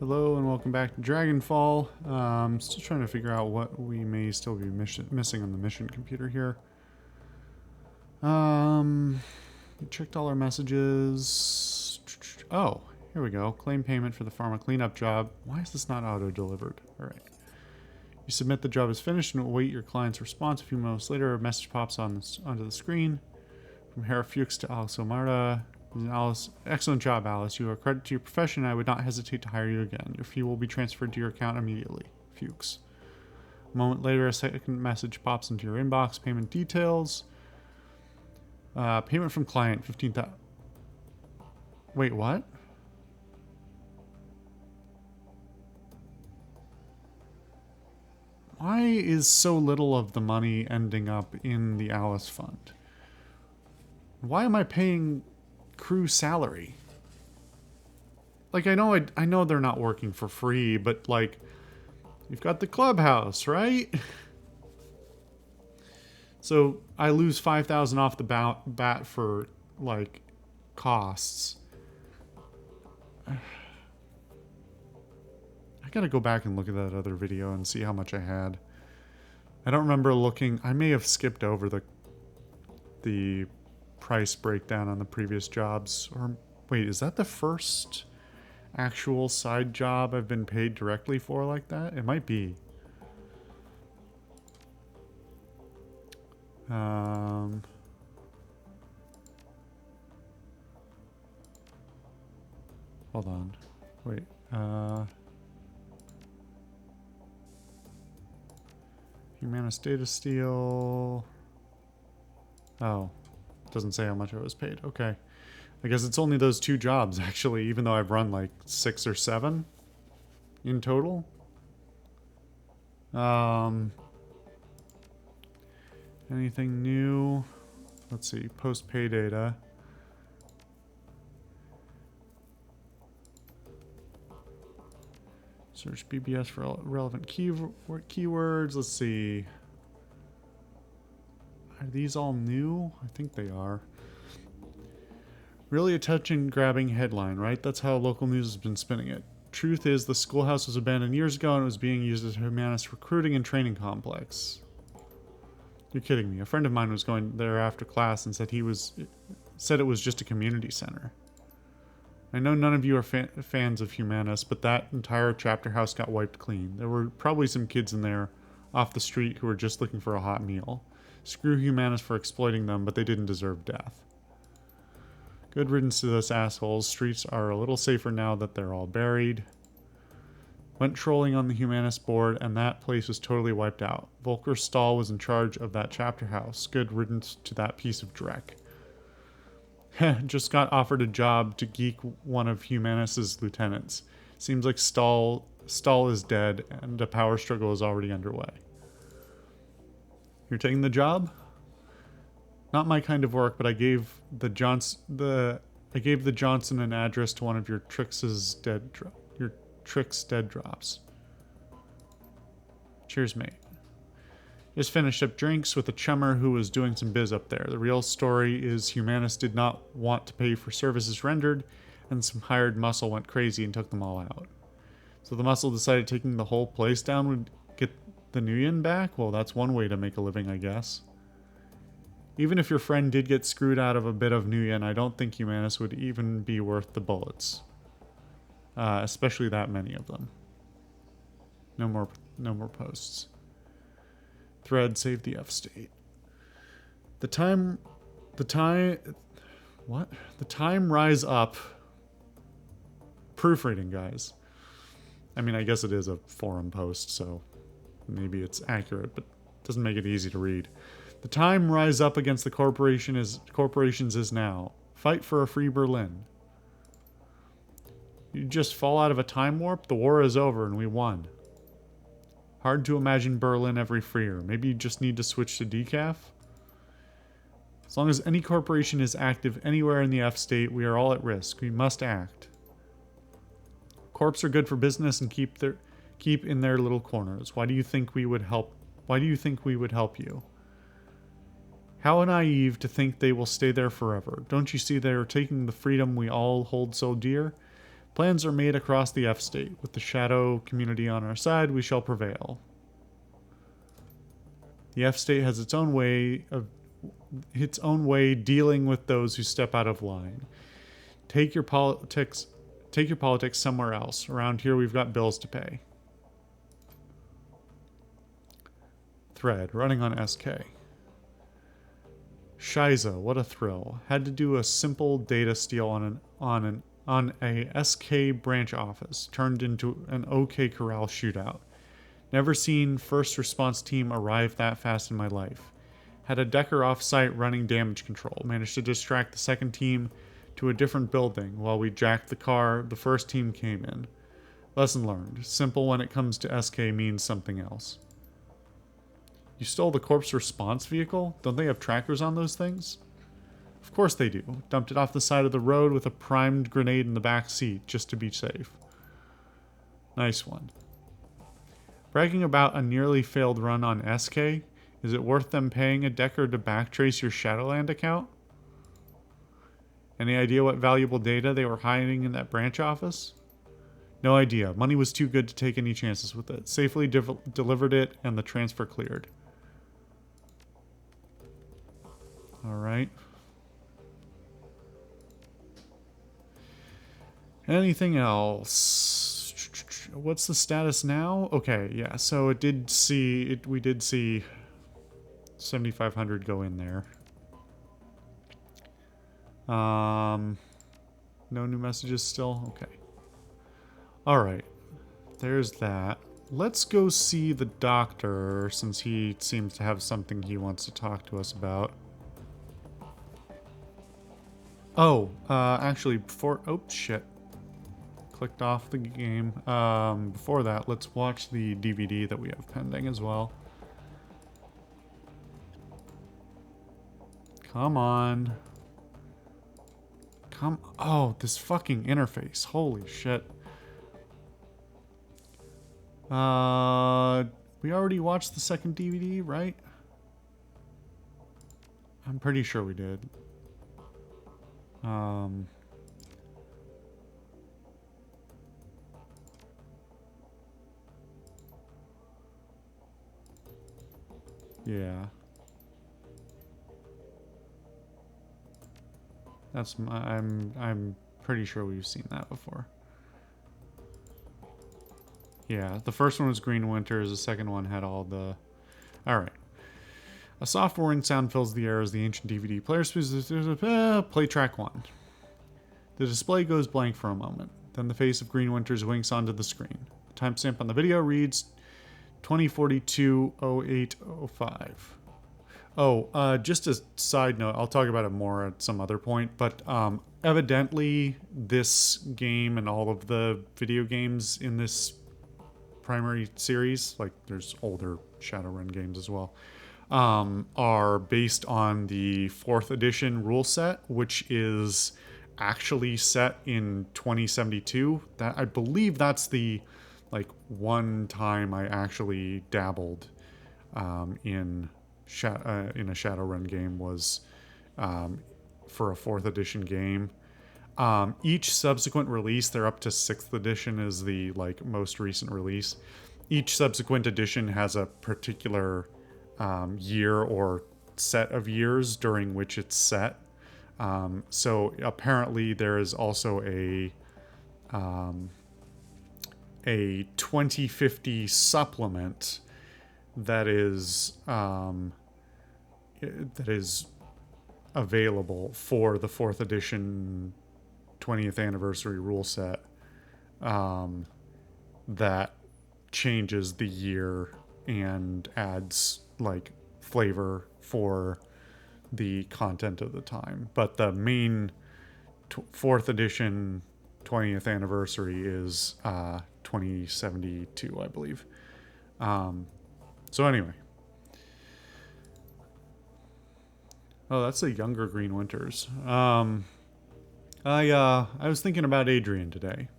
Hello and welcome back to Dragonfall. Still trying to figure out what we may still be missing on the mission computer here. We checked all our messages. Oh, here we go. Claim payment for the pharma cleanup job. Why is this not auto-delivered? Alright. You submit the job is finished and await your client's response. A few moments later, a message pops onto the screen. From Hera Fuchs to Alice Omarda. Alice, excellent job, Alice. You are a credit to your profession. I would not hesitate to hire you again. Your fee will be transferred to your account immediately. Fuchs. A moment later, a second message pops into your inbox. Payment details. Payment from client, 15,000. Wait, what? Why is so little of the money ending up in the Alice fund? Why am I paying crew salary? Like, I know they're not working for free, but like, you've got the clubhouse, right? So I lose 5,000 off the bat for like costs. I gotta go back and look at that other video and see how much I had. I don't remember looking. I may have skipped over the price breakdown on the previous jobs. Or wait, is that the first actual side job I've been paid directly for like that? It might be. Hold on. Wait. Humanist data steal. Oh. Doesn't say how much I was paid. Okay. I guess it's only those two jobs, actually, even though I've run like 6 or 7 in total. Anything new? Let's see. Post-pay data. Search BBS for relevant keywords. Let's see. Are these all new? I think they are. Really attention-grabbing headline, right? That's how local news has been spinning it. Truth is, the schoolhouse was abandoned years ago and it was being used as a humanist recruiting and training complex. You're kidding me. A friend of mine was going there after class and said it was just a community center. I know none of you are fans of Humanus, but that entire chapter house got wiped clean. There were probably some kids in there off the street who were just looking for a hot meal. Screw Humanus for exploiting them, but they didn't deserve death. Good riddance to those assholes. Streets are a little safer now that they're all buried. Went trolling on the Humanus board, and that place was totally wiped out. Volker Stahl was in charge of that chapter house. Good riddance to that piece of dreck. Just got offered a job to geek one of Humanus's lieutenants. Seems like Stahl is dead, and a power struggle is already underway. You're taking the job? Not my kind of work, but I gave the Johnson an address to one of your Trix's dead drops. Cheers, mate. Just finished up drinks with a chummer who was doing some biz up there. The real story is Humanus did not want to pay for services rendered, and some hired muscle went crazy and took them all out. So the muscle decided taking the whole place down would get the Nuyen back? Well, that's one way to make a living, I guess. Even if your friend did get screwed out of a bit of Nuyen, I don't think Humanus would even be worth the bullets. Especially that many of them. No more posts. Thread save the F state. The time rise up. Proofreading, guys. I mean, I guess it is a forum post, so maybe it's accurate, but it doesn't make it easy to read. The time rise up against the corporations is now. Fight for a free Berlin. You just fall out of a time warp? The war is over and we won. Hard to imagine Berlin every freer. Maybe you just need to switch to decaf? As long as any corporation is active anywhere in the F state, we are all at risk. We must act. Corps are good for business and keep in their little corners. Why do you think we would help you? How naive to think they will stay there forever. Don't you see they are taking the freedom we all hold so dear? Plans are made across the F state. With the shadow community on our side, we shall prevail. The F state has its own way dealing with those who step out of line. Take your politics somewhere else. Around here we've got bills to pay. Thread running on SK. Shiza, what a thrill. Had to do a simple data steal on a SK branch office. Turned into an OK Corral shootout. Never seen first response team arrive that fast in my life. Had a Decker off-site running damage control. Managed to distract the second team to a different building while we jacked the car the first team came in. Lesson learned. Simple when it comes to SK means something else. You stole the corpse response vehicle? Don't they have trackers on those things? Of course they do. Dumped it off the side of the road with a primed grenade in the back seat, just to be safe. Nice one. Bragging about a nearly failed run on SK? Is it worth them paying a Decker to backtrace your Shadowland account? Any idea what valuable data they were hiding in that branch office? No idea. Money was too good to take any chances with it. Safely delivered it and the transfer cleared. Alright. Anything else? What's the status now? Okay, yeah, so we did see 7,500 go in there. No new messages still? Okay. Alright. There's that. Let's go see the doctor, since he seems to have something he wants to talk to us about. Oh, actually, before... Oh, shit. Clicked off the game. Before that, let's watch the DVD that we have pending as well. Come on. Oh, this fucking interface. Holy shit. We already watched the second DVD, right? I'm pretty sure we did. Yeah. That's I'm pretty sure we've seen that before. Yeah, the first one was Green Winters, the second one had all the... Alright. A soft whirring sound fills the air as the ancient DVD player play track 1. The display goes blank for a moment. Then the face of Green Winters winks onto the screen. The timestamp on the video reads 2042-0805. Oh, just a side note, I'll talk about it more at some other point, but evidently this game and all of the video games in this primary series, like there's older Shadowrun games as well, are based on the 4th edition rule set, which is actually set in 2072. That I believe that's the one time I actually dabbled in a Shadowrun game was for a 4th edition game. Each subsequent release, they're up to 6th edition is the most recent release. Each subsequent edition has a particular year or set of years during which it's set. So apparently there is also a 2050 supplement that is available for the 4th edition 20th anniversary rule set that changes the year and adds flavor for the content of the time. But the main 4th edition 20th anniversary is 2072, I believe. So anyway. Oh, that's a younger Green Winters. I was thinking about Adrian today.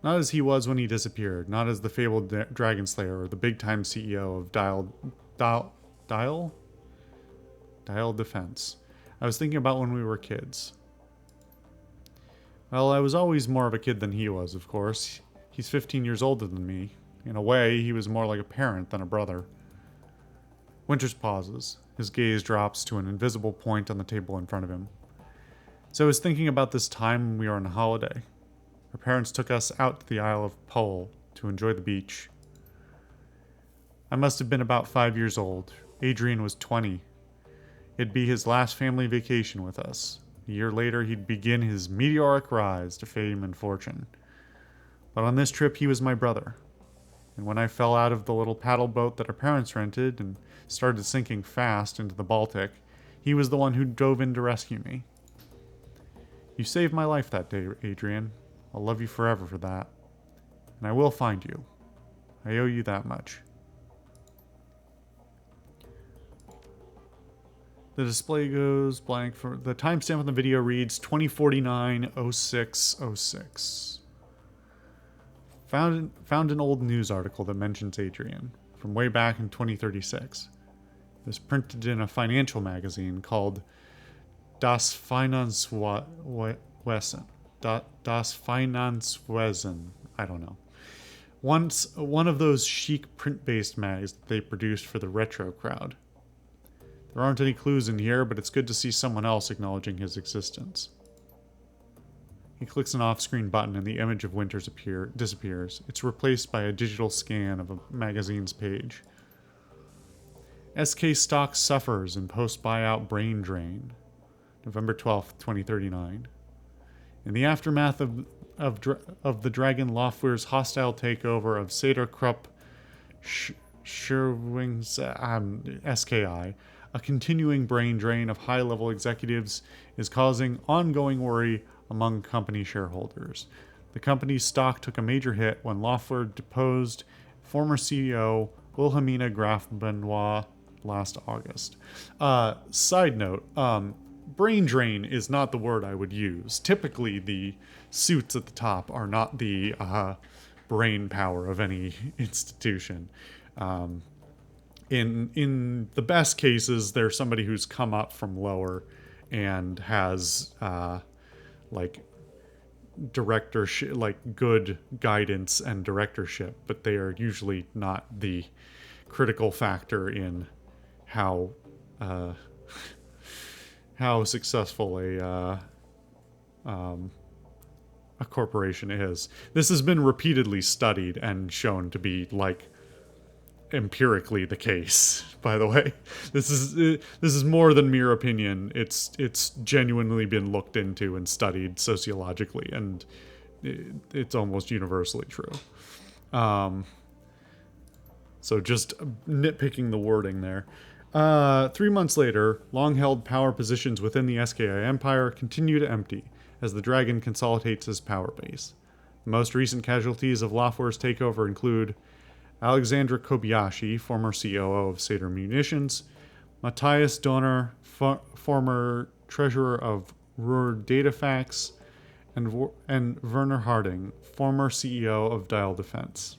Not as he was when he disappeared, not as the fabled Dragon Slayer or the big-time CEO of Dial Defense. I was thinking about when we were kids. Well, I was always more of a kid than he was, of course. He's 15 years older than me. In a way, he was more like a parent than a brother. Winters pauses. His gaze drops to an invisible point on the table in front of him. So I was thinking about this time when we were on holiday. Our parents took us out to the Isle of Pole to enjoy the beach. I must have been about 5 years old. Adrian was 20. It'd be his last family vacation with us. A year later, he'd begin his meteoric rise to fame and fortune. But on this trip, he was my brother. And when I fell out of the little paddle boat that our parents rented and started sinking fast into the Baltic, he was the one who dove in to rescue me. You saved my life that day, Adrian. I'll love you forever for that. And I will find you. I owe you that much. The display goes blank for the timestamp on the video reads 2049-06-06. Found an old news article that mentions Adrian from way back in 2036. It was printed in a financial magazine called Das Finanzwesen. Das Finanzwesen. I don't know. Once one of those chic print-based mags that they produced for the retro crowd. There aren't any clues in here, but it's good to see someone else acknowledging his existence. He clicks an off-screen button and the image of Winters disappears. It's replaced by a digital scan of a magazine's page. SK stock suffers in post-buyout brain drain. November 12th, 2039. In the aftermath of the Dragon Loftweir's hostile takeover of Saderkrupp Sherwing's SKI, a continuing brain drain of high-level executives is causing ongoing worry among company shareholders. The company's stock took a major hit when Loftweir deposed former CEO Wilhelmina Graf Benoit last August. Side note, brain drain is not the word I would use. Typically, the suits at the top are not the brain power of any institution. In the best cases, there's somebody who's come up from lower and has directorship, like good guidance and directorship, but they are usually not the critical factor in how successful a corporation is. This has been repeatedly studied and shown to be empirically the case, by the way. This is more than mere opinion. It's genuinely been looked into and studied sociologically, and it's almost universally true. So just nitpicking the wording there. 3 months later, long-held power positions within the SKI Empire continue to empty as the Dragon consolidates his power base. The most recent casualties of Loftweir's takeover include Alexandra Kobayashi, former COO of Sader Munitions, Matthias Donner, former treasurer of Ruhr Datafax, and Werner Harding, former CEO of Dial Defense.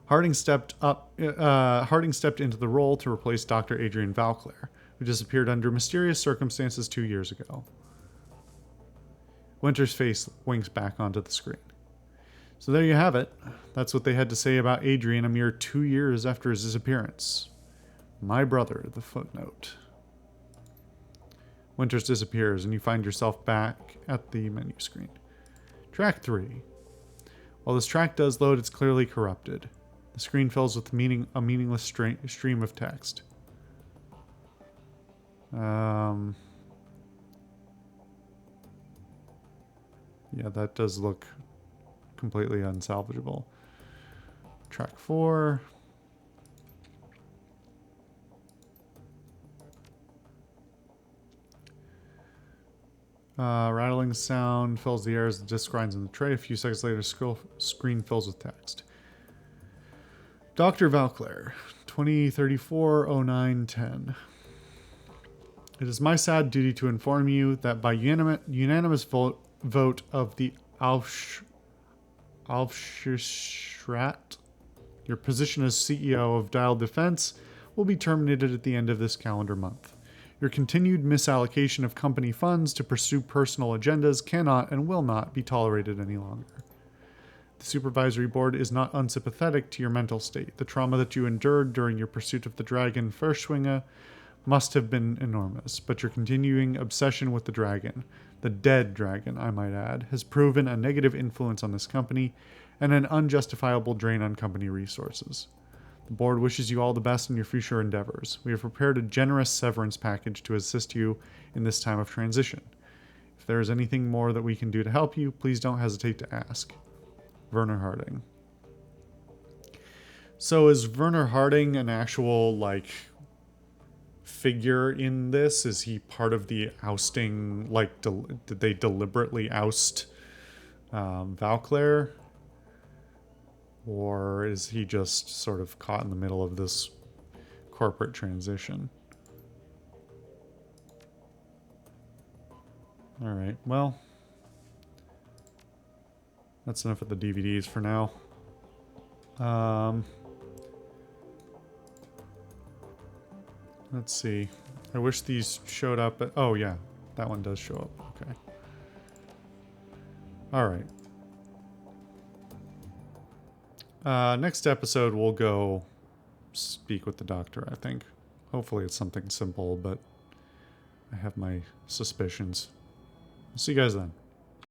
Harding stepped into the role to replace Dr. Adrian Valclair, who disappeared under mysterious circumstances 2 years ago. Winter's face winks back onto the screen. So there you have it. That's what they had to say about Adrian a mere 2 years after his disappearance. My brother, the footnote. Winters disappears and you find yourself back at the menu screen. Track 3. While this track does load, it's clearly corrupted. The screen fills with a meaningless stream of text. Yeah, that does look completely unsalvageable. Track 4. Rattling sound fills the air as the disc grinds on the tray. A few seconds later, screen fills with text. Dr. Valclair, 2034-09-10. It is my sad duty to inform you that by unanimous vote of the Aufsichtsrat, your position as CEO of Dial Defense will be terminated at the end of this calendar month. Your continued misallocation of company funds to pursue personal agendas cannot and will not be tolerated any longer. The supervisory board is not unsympathetic to your mental state. The trauma that you endured during your pursuit of the dragon Furschwinge must have been enormous, but your continuing obsession with the dragon, the dead dragon, I might add, has proven a negative influence on this company and an unjustifiable drain on company resources. The board wishes you all the best in your future endeavors. We have prepared a generous severance package to assist you in this time of transition. If there is anything more that we can do to help you, please don't hesitate to ask. Werner Harding. So is Werner Harding an actual, like, figure in this? Is he part of the ousting, like, did they deliberately oust Valclair? Or is he just sort of caught in the middle of this corporate transition? Alright, well, that's enough of the DVDs for now. Let's see. I wish these showed up, but oh yeah, that one does show up. Okay. Alright. Next episode, we'll go speak with the doctor, I think. Hopefully it's something simple, but I have my suspicions. See you guys then.